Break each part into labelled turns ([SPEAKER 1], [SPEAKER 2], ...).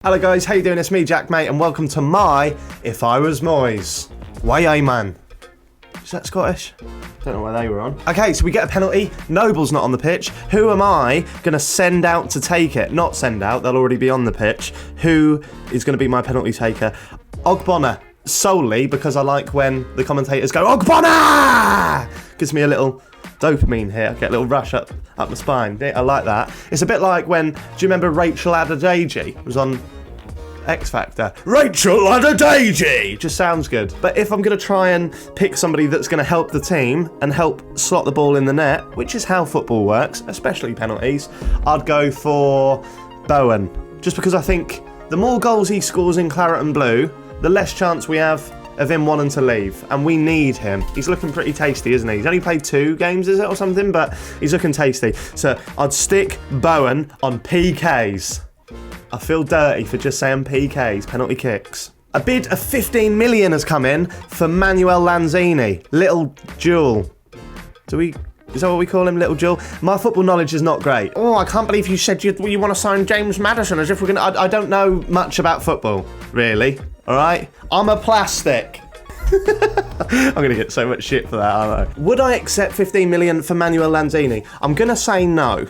[SPEAKER 1] Hello guys, how you doing? It's me, JaackMaate, and welcome to my If I Was Moyes. Why, man? Is that Scottish? Don't know where they were on. Okay, so we get a penalty. Noble's not on the pitch. Who am I going to send out to take it? Not send out, they'll already be on the pitch. Who is going to be my penalty taker? Ogbonna, solely because I like when the commentators go, Ogbonna! Gives me a little dopamine here. I get a little rush up my spine. I like that. It's a bit like when, do you remember Rachel Adedeji was on X Factor? Rachel Adedeji! Just sounds good. But if I'm going to try and pick somebody that's going to help the team and help slot the ball in the net, which is how football works, especially penalties, I'd go for Bowen. Just because I think the more goals he scores in claret and blue, the less chance we have of him wanting to leave, and we need him. He's looking pretty tasty, isn't he? He's only played 2 games, is it, or something, but he's looking tasty. So I'd stick Bowen on PKs. I feel dirty for just saying PKs, penalty kicks. A bid of 15 million has come in for Manuel Lanzini, Little Jewel. Is that what we call him, Little Jewel? My football knowledge is not great. Oh, I can't believe you said you want to sign James Maddison as if we're going to... I don't know much about football, really. All right? I'm a plastic. I'm going to get so much shit for that, aren't I? Would I accept 15 million for Manuel Lanzini? I'm going to say no.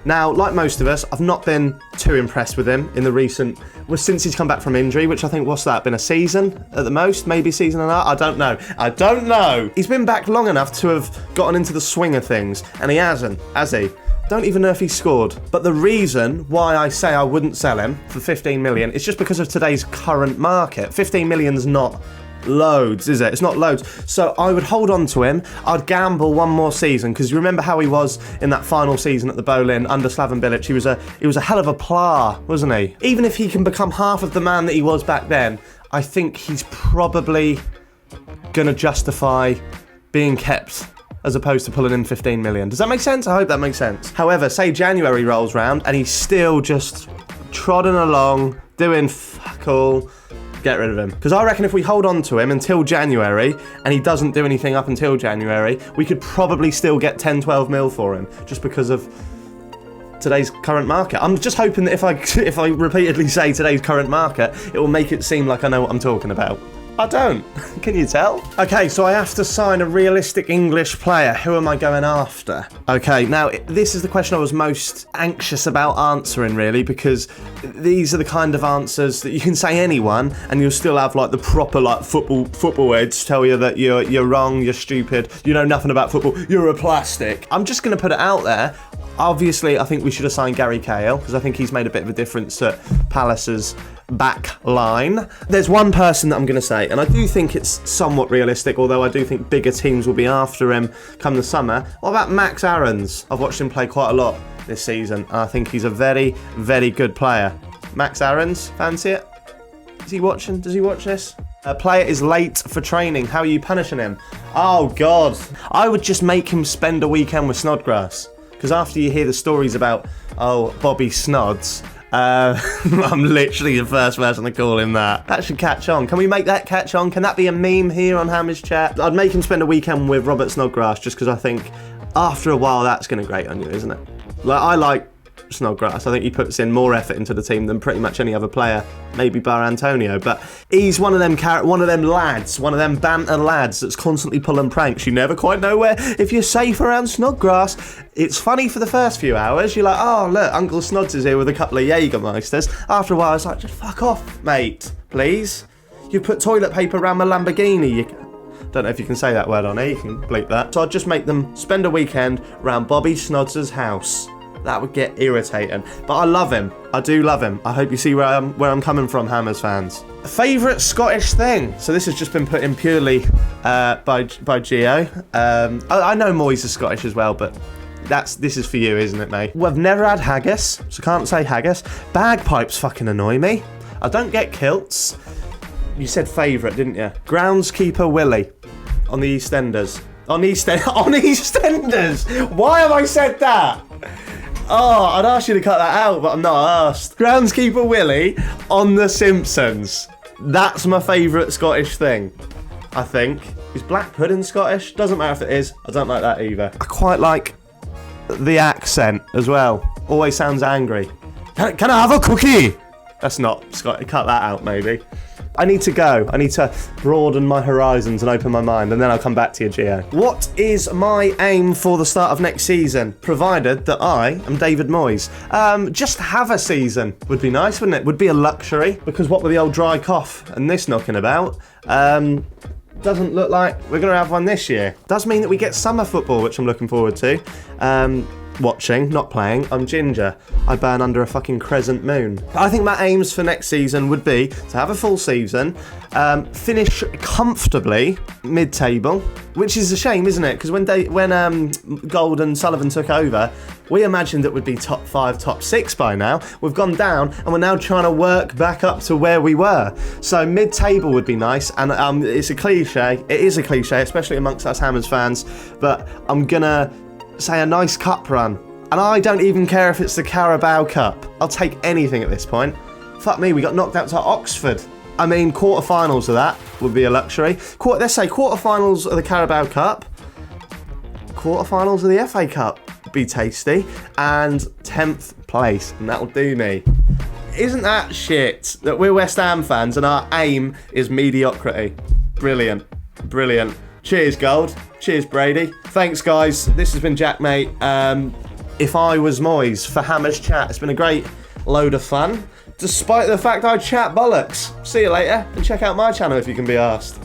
[SPEAKER 1] Now, like most of us, I've not been too impressed with him in the recent... Well, since he's come back from injury, which I think, what's that, been a season at the most? Maybe a season and a half? I don't know. He's been back long enough to have gotten into the swing of things, and he hasn't, has he? Don't even know if he scored. But the reason why I say I wouldn't sell him for 15 million is just because of today's current market. 15 million's not loads, is it? It's not loads. So I would hold on to him. I'd gamble one more season, because you remember how he was in that final season at the Bolin under Slaven Bilic. He was a hell of a player, wasn't he? Even if he can become half of the man that he was back then, I think he's probably gonna justify being kept as opposed to pulling in 15 million. Does that make sense? I hope that makes sense. However, say January rolls round and he's still just trotting along, doing fuck all, get rid of him. Because I reckon if we hold on to him until January and he doesn't do anything up until January, we could probably still get 10, 12 mil for him just because of today's current market. I'm just hoping that if I repeatedly say today's current market, it will make it seem like I know what I'm talking about. I don't. Can you tell? Okay, so I have to sign a realistic English player. Who am I going after? Okay, now this is the question I was most anxious about answering, really, because these are the kind of answers that you can say anyone and you'll still have like the proper like football heads tell you that you're wrong, you're stupid, you know nothing about football, you're a plastic. I'm just going to put it out there. Obviously, I think we should have signed Gary Cahill because I think he's made a bit of a difference at Palace's back line. There's one person that I'm going to say, and I do think it's somewhat realistic, although I do think bigger teams will be after him come the summer. What about Max Aarons? I've watched him play quite a lot this season, and I think he's a very, very good player. Max Aarons, fancy it? Is he watching? Does he watch this? A player is late for training. How are you punishing him? Oh, God. I would just make him spend a weekend with Snodgrass. Because after you hear the stories about, Bobby Snods, I'm literally the first person to call him that. That should catch on. Can we make that catch on? Can that be a meme here on Hammer's Chat? I'd make him spend a weekend with Robert Snodgrass just because I think after a while that's going to grate on you, isn't it? I like Snodgrass. I think he puts in more effort into the team than pretty much any other player, maybe bar Antonio, but he's one of them lads, one of them banter lads that's constantly pulling pranks. You never quite know if you're safe around Snodgrass. It's funny for the first few hours. You're like, oh look, Uncle Snods is here with a couple of Jägermeisters. After a while, it's like, just fuck off, mate, please. You put toilet paper around my Lamborghini. Don't know if you can say that word on here. You can bleep that. So I'd just make them spend a weekend around Bobby Snods' house. That would get irritating. But I love him. I do love him. I hope you see where I'm coming from, Hammers fans. Favourite Scottish thing? So this has just been put in purely by Gio. I know Moyes is Scottish as well, but this is for you, isn't it, mate? Well, I've never had haggis, so can't say haggis. Bagpipes fucking annoy me. I don't get kilts. You said favourite, didn't you? Groundskeeper Willie on the EastEnders. On EastEnders! Why have I said that? Oh, I'd ask you to cut that out, but I'm not asked. Groundskeeper Willie on The Simpsons. That's my favourite Scottish thing, I think. Is black pudding Scottish? Doesn't matter if it is. I don't like that either. I quite like the accent as well. Always sounds angry. Can I have a cookie? That's not, Scott, cut that out maybe. I need to go. I need to broaden my horizons and open my mind, and then I'll come back to you, Gio. What is my aim for the start of next season? Provided that I am David Moyes. Just have a season would be nice, wouldn't it? Would be a luxury, because what with the old dry cough and this knocking about, doesn't look like we're going to have one this year. Does mean that we get summer football, which I'm looking forward to. Watching, not playing. I'm ginger. I burn under a fucking crescent moon. I think my aims for next season would be to have a full season, finish comfortably mid-table, which is a shame, isn't it? Because when Gold and Sullivan took over, we imagined it would be top 5, top 6 by now. We've gone down, and we're now trying to work back up to where we were. So mid-table would be nice, and it's a cliche. It is a cliche, especially amongst us Hammers fans, but I'm gonna say a nice cup run. And I don't even care if it's the Carabao Cup. I'll take anything at this point. Fuck me, we got knocked out to Oxford. I mean, quarterfinals of that would be a luxury. Let's say quarterfinals of the Carabao Cup. Quarterfinals of the FA Cup would be tasty. And 10th place, and that'll do me. Isn't that shit that we're West Ham fans and our aim is mediocrity? Brilliant. Brilliant. Cheers, Gold. Cheers, Brady. Thanks, guys. This has been JaackMaate. If I Was Moyes for Hammers Chat. It's been a great load of fun, despite the fact I chat bollocks. See you later, and check out my channel if you can be arsed.